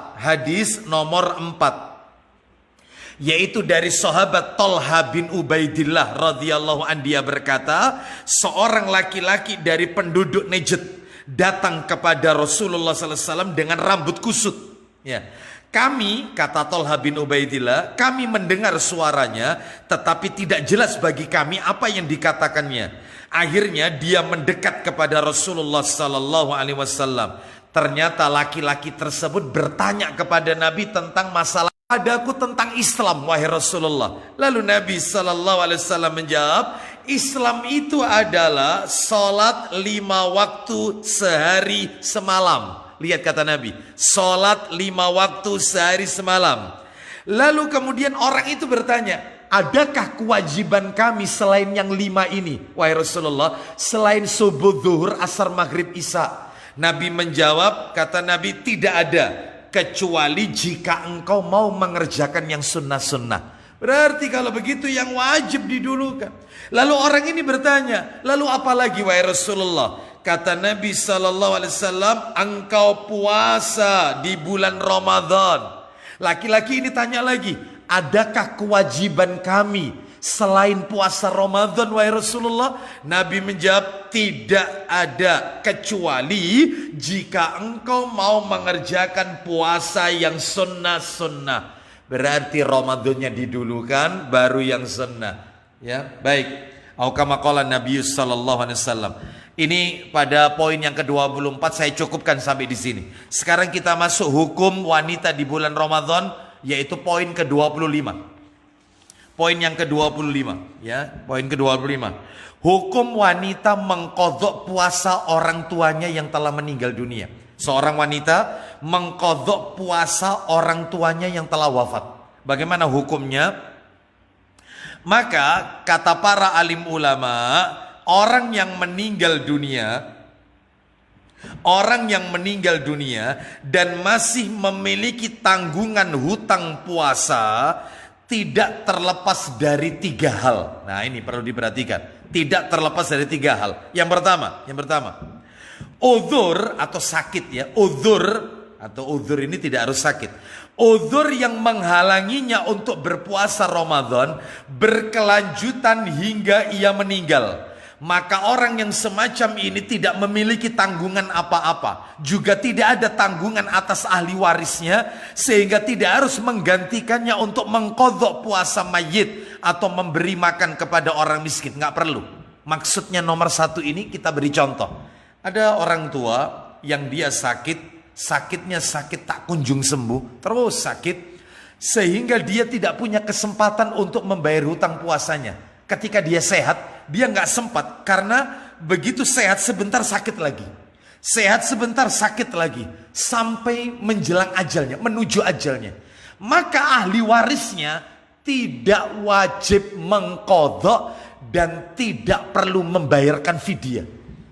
yaitu dari sahabat Talha bin Ubaidillah radhiyallahu anhu. Dia berkata, seorang laki-laki dari penduduk Najd datang kepada Rasulullah sallallahu alaihi wasallam dengan rambut kusut. Ya. Kami, kata Talha bin Ubaidillah, kami mendengar suaranya, tetapi tidak jelas bagi kami apa yang dikatakannya. Akhirnya dia mendekat kepada Rasulullah sallallahu alaihi wasallam. Ternyata laki-laki tersebut bertanya kepada Nabi tentang masalah padaku tentang Islam, wahai Rasulullah. Lalu Nabi sallallahu alaihi wasallam menjawab, Islam itu adalah salat 5 waktu sehari semalam. Lihat kata Nabi, salat 5 waktu sehari semalam. Lalu kemudian orang itu bertanya, adakah kewajiban kami selain yang 5 ini, wahai Rasulullah? Selain subuh, zuhur, asar, maghrib, isya. Nabi menjawab, kata Nabi, tidak ada kecuali jika engkau mau mengerjakan yang sunnah-sunnah. Berarti kalau begitu yang wajib didulukan. Lalu orang ini bertanya, lalu apa lagi wahai Rasulullah? Kata Nabi SAW, engkau puasa di bulan Ramadan. Laki-laki ini tanya lagi, adakah kewajiban kami selain puasa Ramadan wahai Rasulullah? Nabi menjawab, tidak ada kecuali jika engkau mau mengerjakan puasa yang sunnah-sunnah. Berarti Ramadannya didulukan, baru yang sunnah. Ya, baik. Au kama qala Nabi sallallahu alaihi wasallam. Ini pada poin yang ke-24 saya cukupkan sampai di sini. Sekarang kita masuk hukum wanita di bulan Ramadan, yaitu poin ke-25. Poin yang ke-25, ya, poin ke-25. Hukum wanita mengqadha puasa orang tuanya yang telah meninggal dunia. Seorang wanita mengqadha puasa orang tuanya yang telah wafat. Bagaimana hukumnya? Maka kata para alim ulama, orang yang meninggal dunia dan masih memiliki tanggungan hutang puasa tidak terlepas dari 3 hal. Nah, ini perlu diperhatikan. Tidak terlepas dari 3 hal. Yang pertama, uzur atau sakit, ya. Uzur ini tidak harus sakit. Uzur yang menghalanginya untuk berpuasa Ramadan berkelanjutan hingga ia meninggal. Maka orang yang semacam ini tidak memiliki tanggungan apa-apa, juga tidak ada tanggungan atas ahli warisnya, sehingga tidak harus menggantikannya untuk mengqadha puasa mayit atau memberi makan kepada orang miskin. Nggak perlu. Maksudnya nomor 1 ini kita beri contoh. Ada orang tua yang dia sakitnya sakit tak kunjung sembuh, terus sakit, sehingga dia tidak punya kesempatan untuk membayar hutang puasanya. Ketika dia sehat, dia nggak sempat, karena begitu sehat sebentar sakit lagi. Sehat sebentar sakit lagi, sampai menjelang ajalnya, menuju ajalnya. Maka ahli warisnya tidak wajib mengqadha dan tidak perlu membayarkan fidyah.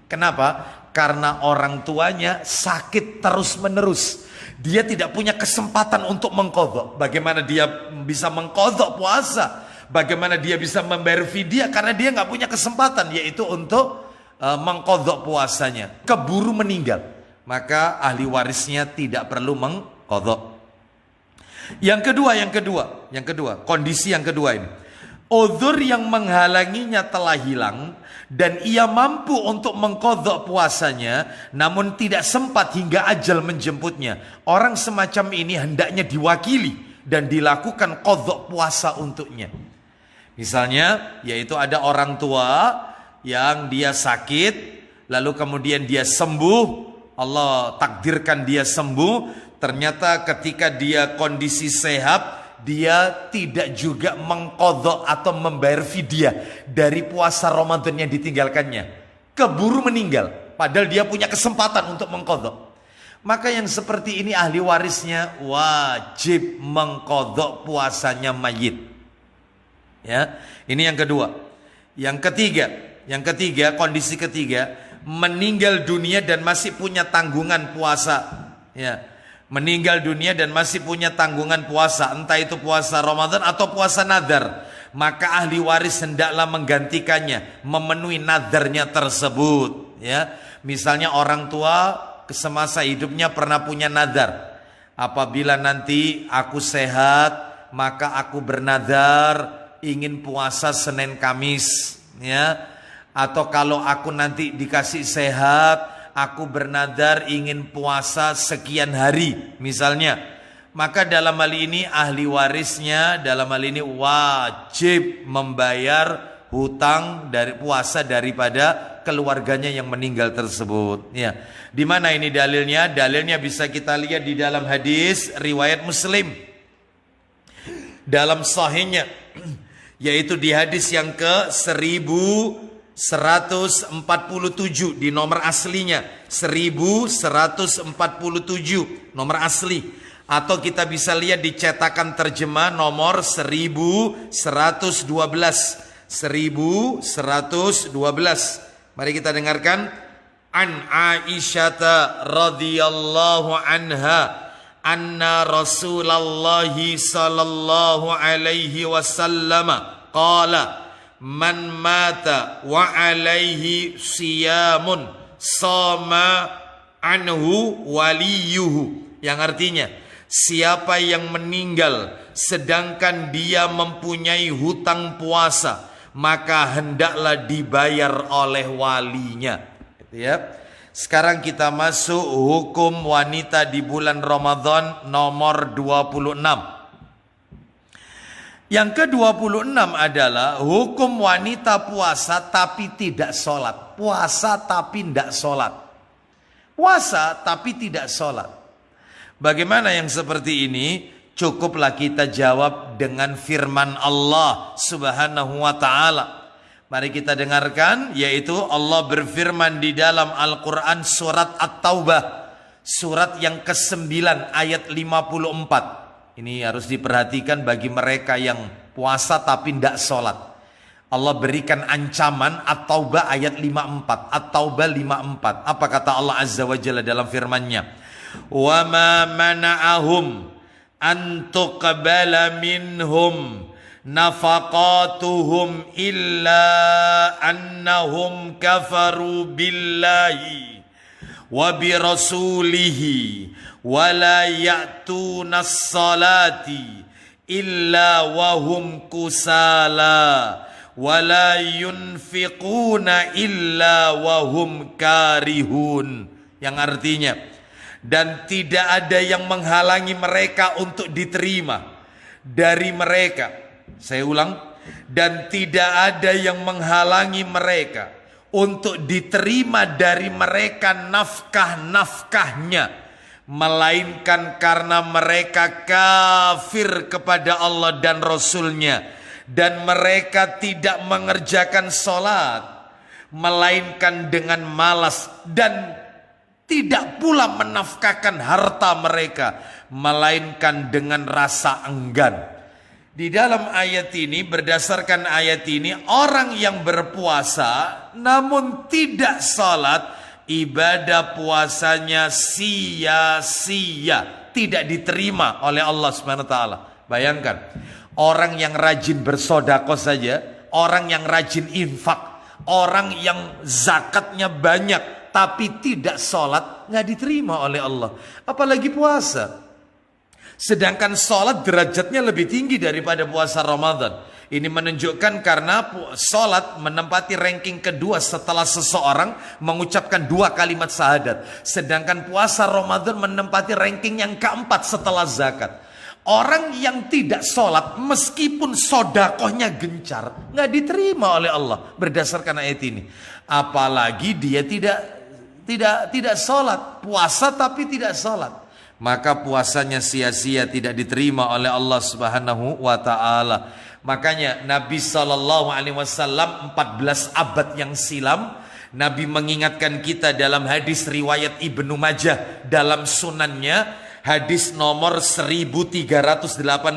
Kenapa? Karena orang tuanya sakit terus menerus. Dia tidak punya kesempatan untuk mengqadha. Bagaimana dia bisa mengqadha puasa? Bagaimana dia bisa membayar fidyah? Karena dia nggak punya kesempatan, yaitu untuk mengqadha puasanya. Keburu meninggal, maka ahli warisnya tidak perlu mengqadha. Yang kedua, kondisi yang kedua ini, uzur yang menghalanginya telah hilang dan ia mampu untuk mengqadha puasanya, namun tidak sempat hingga ajal menjemputnya. Orang semacam ini hendaknya diwakili dan dilakukan qadha puasa untuknya. Misalnya, yaitu ada orang tua yang dia sakit, lalu kemudian dia sembuh, Allah takdirkan dia sembuh, ternyata ketika dia kondisi sehat, dia tidak juga mengqadha atau membayar fidyah dari puasa Ramadan yang ditinggalkannya. Keburu meninggal, padahal dia punya kesempatan untuk mengqadha. Maka yang seperti ini ahli warisnya wajib mengqadha puasanya mayit. Ya, ini yang kedua. Yang ketiga, kondisi ketiga, meninggal dunia dan masih punya tanggungan puasa. Ya, meninggal dunia dan masih punya tanggungan puasa, entah itu puasa Ramadan atau puasa nadar. Maka ahli waris hendaklah menggantikannya, memenuhi nadarnya tersebut. Ya, misalnya orang tua semasa hidupnya pernah punya nadar, apabila nanti aku sehat, maka aku bernadar ingin puasa Senin Kamis, ya. Atau kalau aku nanti dikasih sehat, aku bernadar ingin puasa sekian hari, misalnya. Maka dalam hal ini ahli warisnya dalam hal ini wajib membayar hutang dari puasa daripada keluarganya yang meninggal tersebut. Ya. Di mana ini dalilnya? Dalilnya bisa kita lihat di dalam hadis riwayat Muslim. Dalam sahihnya, yaitu di hadis yang ke 1147 di nomor aslinya, 1147 nomor asli, atau kita bisa lihat di cetakan terjemah nomor 1112. Mari kita dengarkan an Aisyata radhiyallahu anha anna Rasulullah sallallahu alaihi wasallam qala man mata wa alaihi siyamun sama anhu waliyuhu, yang artinya siapa yang meninggal sedangkan dia mempunyai hutang puasa, maka hendaklah dibayar oleh walinya. Gitu ya. Sekarang kita masuk hukum wanita di bulan Ramadan nomor 26. Yang ke-26 adalah hukum wanita puasa tapi tidak sholat. Puasa tapi tidak sholat. Puasa tapi tidak sholat. Bagaimana yang seperti ini? Cukuplah kita jawab dengan firman Allah Subhanahu wa ta'ala. Mari kita dengarkan, yaitu Allah berfirman di dalam Al-Quran surat At-Taubah, surat yang ke-9 ayat 54. Ini harus diperhatikan bagi mereka yang puasa tapi tidak sholat. Allah berikan ancaman. At-Taubah ayat 54. At-Taubah 54. Apa kata Allah Azza wa Jalla dalam firman-Nya? Wa ma mana'ahum an tuqbala minhum nafaqatuhum illa annahum kafaru billahi wa birasulihi wa la ya'tuna as-salati illa wa hum kusala wa la yunfiquna illa wa hum karihun, yang artinya dan tidak ada yang menghalangi mereka untuk diterima dari mereka. Saya ulang, dan tidak ada yang menghalangi mereka untuk diterima dari mereka nafkah-nafkahnya, melainkan karena mereka kafir kepada Allah dan Rasul-Nya, dan mereka tidak mengerjakan sholat, melainkan dengan malas, dan tidak pula menafkahkan harta mereka, melainkan dengan rasa enggan. Di dalam ayat ini, berdasarkan ayat ini, orang yang berpuasa namun tidak salat, ibadah puasanya sia-sia, tidak diterima oleh Allah SWT. Bayangkan, orang yang rajin bersedekah saja, orang yang rajin infak, orang yang zakatnya banyak tapi tidak salat, nggak diterima oleh Allah. Apalagi puasa. Sedangkan sholat derajatnya lebih tinggi daripada puasa Ramadan. Ini menunjukkan karena sholat menempati ranking kedua setelah seseorang mengucapkan 2 kalimat syahadat. Sedangkan puasa Ramadan menempati ranking yang keempat setelah zakat. Orang yang tidak sholat meskipun sodakohnya gencar, nggak diterima oleh Allah berdasarkan ayat ini. Apalagi dia tidak sholat, puasa tapi tidak sholat, maka puasanya sia-sia, tidak diterima oleh Allah Subhanahu wa ta'ala. Makanya Nabi SAW 14 abad yang silam, Nabi mengingatkan kita dalam hadis riwayat Ibnu Majah dalam sunannya, hadis nomor 1380.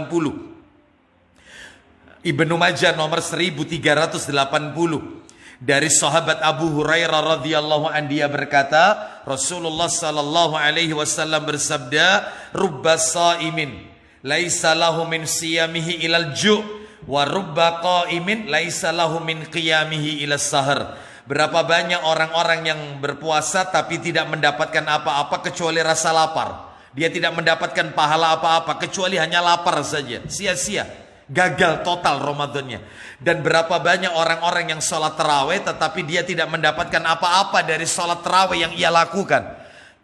Ibnu Majah nomor 1380. Dari sahabat Abu Hurairah radhiyallahu anhu, dia berkata, Rasulullah sallallahu alaihi wasallam bersabda, rubba shaimin laisa lahu min siyamihi ilal ju' wa rubba qaimin laisa lahu min qiyamihi ilas sahar. Berapa banyak orang-orang yang berpuasa tapi tidak mendapatkan apa-apa kecuali rasa lapar. Dia tidak mendapatkan pahala apa-apa kecuali hanya lapar saja. Sia-sia. Gagal total Ramadannya. Dan berapa banyak orang-orang yang sholat tarawih tetapi dia tidak mendapatkan apa-apa dari sholat tarawih yang ia lakukan,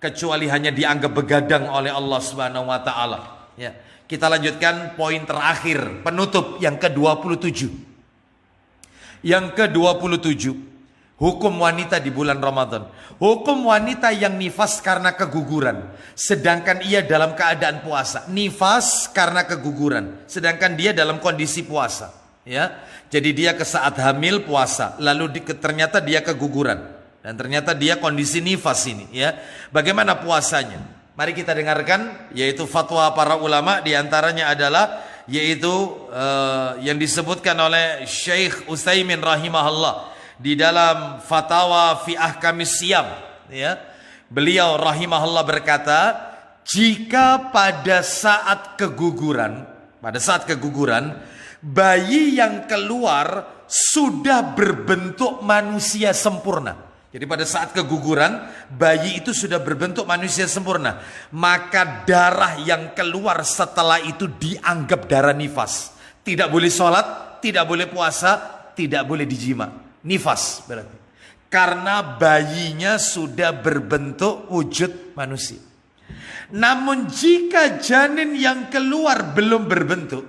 kecuali hanya dianggap begadang oleh Allah Subhanahu wa ta'ala. Ya. Kita lanjutkan poin terakhir, penutup yang ke-27. Yang ke-27, hukum wanita di bulan Ramadan. Hukum wanita yang nifas karena keguguran, sedangkan ia dalam keadaan puasa. Nifas karena keguguran, sedangkan dia dalam kondisi puasa. Ya, jadi dia ke saat hamil puasa, lalu ternyata dia keguguran, dan ternyata dia kondisi nifas ini. Ya, bagaimana puasanya? Mari kita dengarkan, yaitu fatwa para ulama. Diantaranya adalah yaitu yang disebutkan oleh Syekh Utsaimin rahimahullah di dalam Fatawa fi Ahkamis Siyam, ya. Beliau rahimahullah berkata, jika pada saat keguguran, bayi yang keluar sudah berbentuk manusia sempurna. Jadi pada saat keguguran, bayi itu sudah berbentuk manusia sempurna. Maka darah yang keluar setelah itu dianggap darah nifas. Tidak boleh sholat, tidak boleh puasa, tidak boleh dijima. Nifas berarti. Karena bayinya sudah berbentuk wujud manusia. Namun jika janin yang keluar belum berbentuk,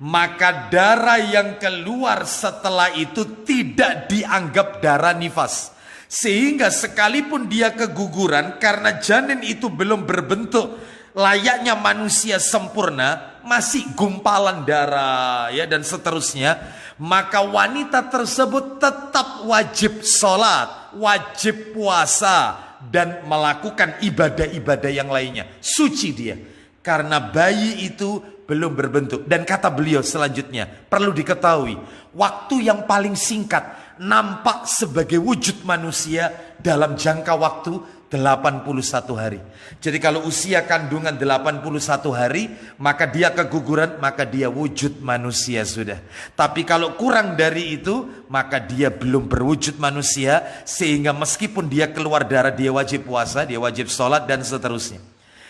maka darah yang keluar setelah itu tidak dianggap darah nifas. Sehingga sekalipun dia keguguran karena janin itu belum berbentuk layaknya manusia sempurna, masih gumpalan darah ya dan seterusnya, maka wanita tersebut tetap wajib sholat, wajib puasa dan melakukan ibadah-ibadah yang lainnya. Suci dia karena bayi itu belum berbentuk. Dan kata beliau selanjutnya, perlu diketahui, waktu yang paling singkat nampak sebagai wujud manusia dalam jangka waktu 81 hari. Jadi kalau usia kandungan 81 hari, maka dia keguguran, maka dia wujud manusia sudah. Tapi kalau kurang dari itu, maka dia belum berwujud manusia, sehingga meskipun dia keluar darah, dia wajib puasa, dia wajib sholat dan seterusnya.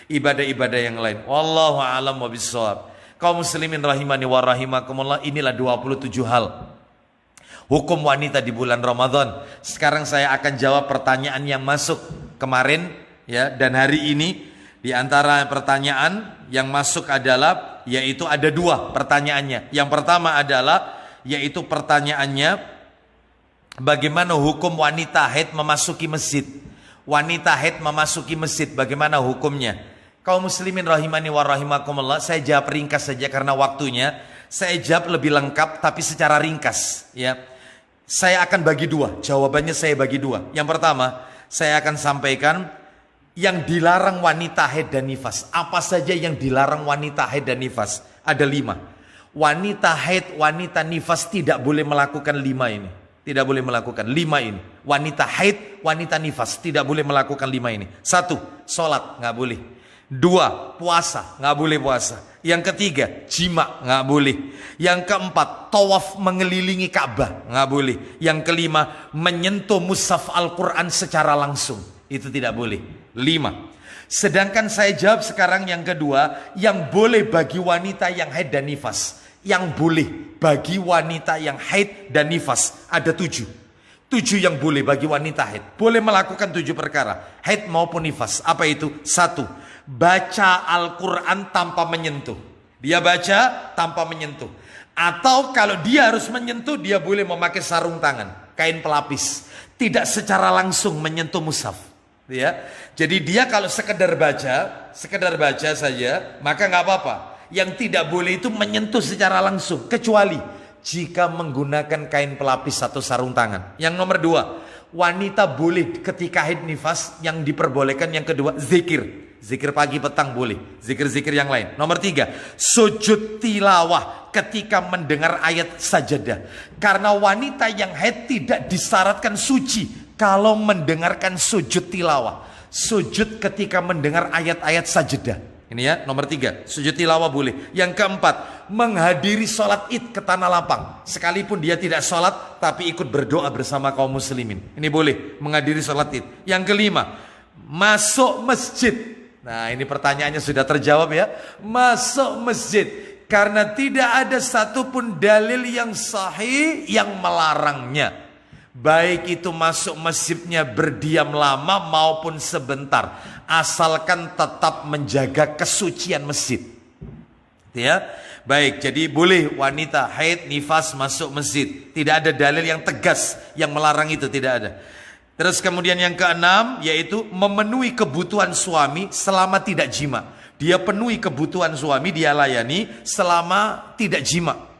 Ibadah-ibadah yang lain. Wallahu a'lam wabishawab. Kaum muslimin rahimani wa rahimakumullah, inilah 27 hal hukum wanita di bulan Ramadan. Sekarang saya akan jawab pertanyaan yang masuk kemarin ya dan hari ini. Di antara pertanyaan yang masuk adalah, yaitu ada 2 pertanyaannya. Yang pertama adalah, yaitu pertanyaannya, bagaimana hukum wanita haid memasuki masjid? Wanita haid memasuki masjid, bagaimana hukumnya? Kaum muslimin rahimani wa rahimakumullah, saya jawab ringkas saja karena waktunya. Saya jawab lebih lengkap tapi secara ringkas ya. Saya akan bagi 2, jawabannya saya bagi 2. Yang pertama, saya akan sampaikan yang dilarang wanita haid dan nifas. Apa saja yang dilarang wanita haid dan nifas? Ada 5. Wanita haid, wanita nifas tidak boleh melakukan 5 ini. Tidak boleh melakukan 5 ini. Wanita haid, wanita nifas tidak boleh melakukan 5 ini. 1, sholat nggak boleh. 2, puasa, nggak boleh puasa. Yang ketiga, jima, nggak boleh. Yang keempat, tawaf mengelilingi Ka'bah, nggak boleh. Yang kelima, menyentuh mushaf Al-Quran secara langsung, itu tidak boleh. 5. Sedangkan saya jawab sekarang yang kedua, yang boleh bagi wanita yang haid dan nifas. Yang boleh bagi wanita yang haid dan nifas ada 7. 7 yang boleh bagi wanita haid. Boleh melakukan 7 perkara, haid maupun nifas. Apa itu? 1, baca Al-Quran tanpa menyentuh. Dia baca tanpa menyentuh. Atau kalau dia harus menyentuh, dia boleh memakai sarung tangan, kain pelapis. Tidak secara langsung menyentuh mushaf ya. Jadi dia kalau sekedar baca saja, maka nggak apa-apa. Yang tidak boleh itu menyentuh secara langsung, kecuali jika menggunakan kain pelapis atau sarung tangan. Yang nomor 2, wanita boleh ketika haid nifas, yang diperbolehkan yang kedua zikir. Zikir pagi petang boleh, zikir-zikir yang lain. Nomor 3, sujud tilawah ketika mendengar ayat sajadah. Karena wanita yang haid tidak disyaratkan suci kalau mendengarkan sujud tilawah. Sujud ketika mendengar ayat-ayat sajadah. Ini ya, nomor 3, sujud tilawah boleh. Yang keempat, menghadiri sholat id ke tanah lapang. Sekalipun dia tidak sholat, tapi ikut berdoa bersama kaum muslimin. Ini boleh, menghadiri sholat id. Yang kelima, masuk masjid. Nah ini pertanyaannya sudah terjawab ya. Masuk masjid. Karena tidak ada satupun dalil yang sahih yang melarangnya. Baik itu masuk masjidnya berdiam lama maupun sebentar, asalkan tetap menjaga kesucian masjid. Ya, baik. Jadi boleh wanita haid nifas masuk masjid. Tidak ada dalil yang tegas yang melarang itu, tidak ada. Terus kemudian yang keenam, yaitu memenuhi kebutuhan suami selama tidak jima. Dia penuhi kebutuhan suami, dia layani selama tidak jima.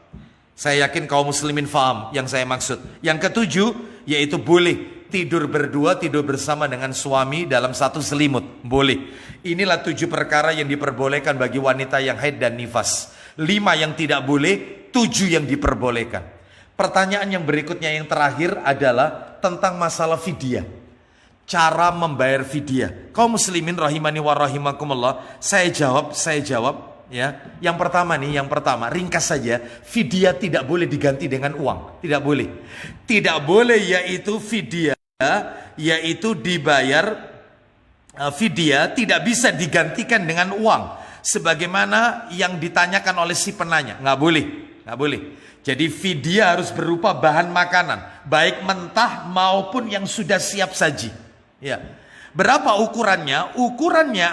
Saya yakin kaum muslimin faham yang saya maksud. Yang ketujuh, yaitu boleh tidur berdua, tidur bersama dengan suami dalam satu selimut. Boleh. Inilah 7 perkara yang diperbolehkan bagi wanita yang haid dan nifas. 5 yang tidak boleh, 7 yang diperbolehkan. Pertanyaan yang berikutnya yang terakhir adalah tentang masalah fidyah. Cara membayar fidyah. Kaum muslimin rahimani wa rahimakumullah, saya jawab ya. Yang pertama ringkas saja, fidyah tidak boleh diganti dengan uang, tidak boleh. Tidak boleh yaitu fidyah yaitu dibayar fidyah tidak bisa digantikan dengan uang sebagaimana yang ditanyakan oleh si penanya. Nggak boleh. Jadi fidyah harus berupa bahan makanan, baik mentah maupun yang sudah siap saji. Ya. Berapa ukurannya? Ukurannya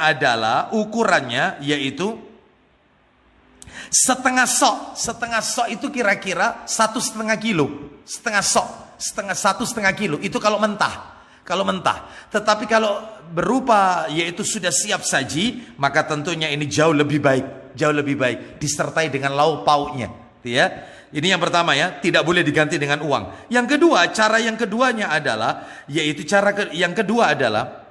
yaitu setengah sok itu kira-kira 1,5 kilo. Setengah kilo itu kalau mentah. Tetapi kalau berupa yaitu sudah siap saji, maka tentunya ini jauh lebih baik disertai dengan lauk pauknya, ya. Ini yang pertama ya, tidak boleh diganti dengan uang. Yang kedua,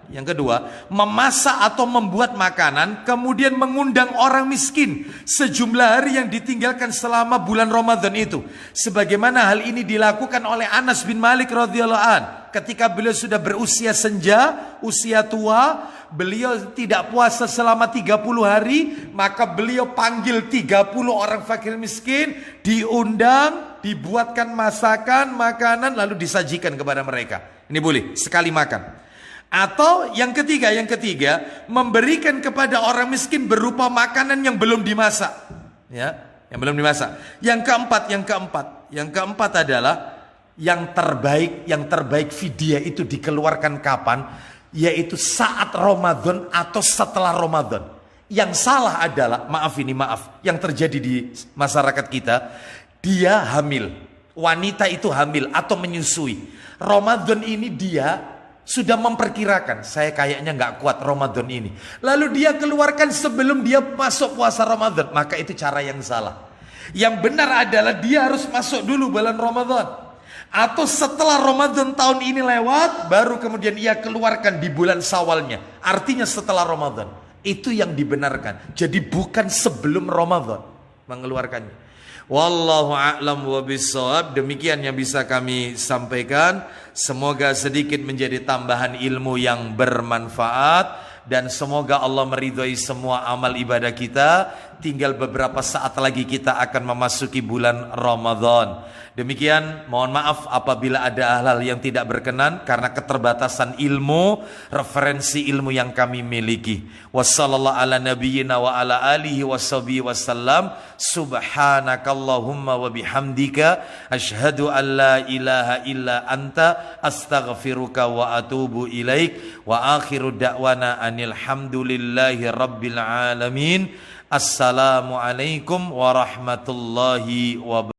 yang kedua, memasak atau membuat makanan kemudian mengundang orang miskin sejumlah hari yang ditinggalkan selama bulan Ramadan itu. Sebagaimana hal ini dilakukan oleh Anas bin Malik radhiyallahu an. Ketika beliau sudah berusia senja, usia tua, beliau tidak puasa selama 30 hari, maka beliau panggil 30 orang fakir miskin, diundang, dibuatkan masakan, makanan, lalu disajikan kepada mereka. Ini boleh, sekali makan. Atau yang ketiga, memberikan kepada orang miskin berupa makanan yang belum dimasak. Ya, yang belum dimasak. Yang keempat adalah yang terbaik fidyah itu dikeluarkan kapan? Yaitu saat Ramadan atau setelah Ramadan. Yang salah adalah, maaf yang terjadi di masyarakat kita, dia hamil. Wanita itu hamil atau menyusui. Ramadan ini dia sudah memperkirakan, saya kayaknya nggak kuat Ramadan ini. Lalu dia keluarkan sebelum dia masuk puasa Ramadan. Maka itu cara yang salah. Yang benar adalah dia harus masuk dulu bulan Ramadan. Atau setelah Ramadan tahun ini lewat, baru kemudian ia keluarkan di bulan Syawalnya. Artinya setelah Ramadan. Itu yang dibenarkan. Jadi bukan sebelum Ramadan mengeluarkannya. Wallahu a'lam wa bishawab. Demikian yang bisa kami sampaikan. Semoga sedikit menjadi tambahan ilmu yang bermanfaat. Dan semoga Allah meridhai semua amal ibadah kita. Tinggal beberapa saat lagi kita akan memasuki bulan Ramadan. Demikian, mohon maaf apabila ada hal-hal yang tidak berkenan karena keterbatasan ilmu, referensi ilmu yang kami miliki. Wassallallahu ala nabiyyina wa ala alihi washabihi wasallam. Subhanakallahumma wa bihamdika asyhadu an la ilaha illa anta astaghfiruka wa atubu ilaik. Wa akhiru da'wana anil hamdulillahi rabbil alamin. Assalamualaikum warahmatullahi wabarakatuh.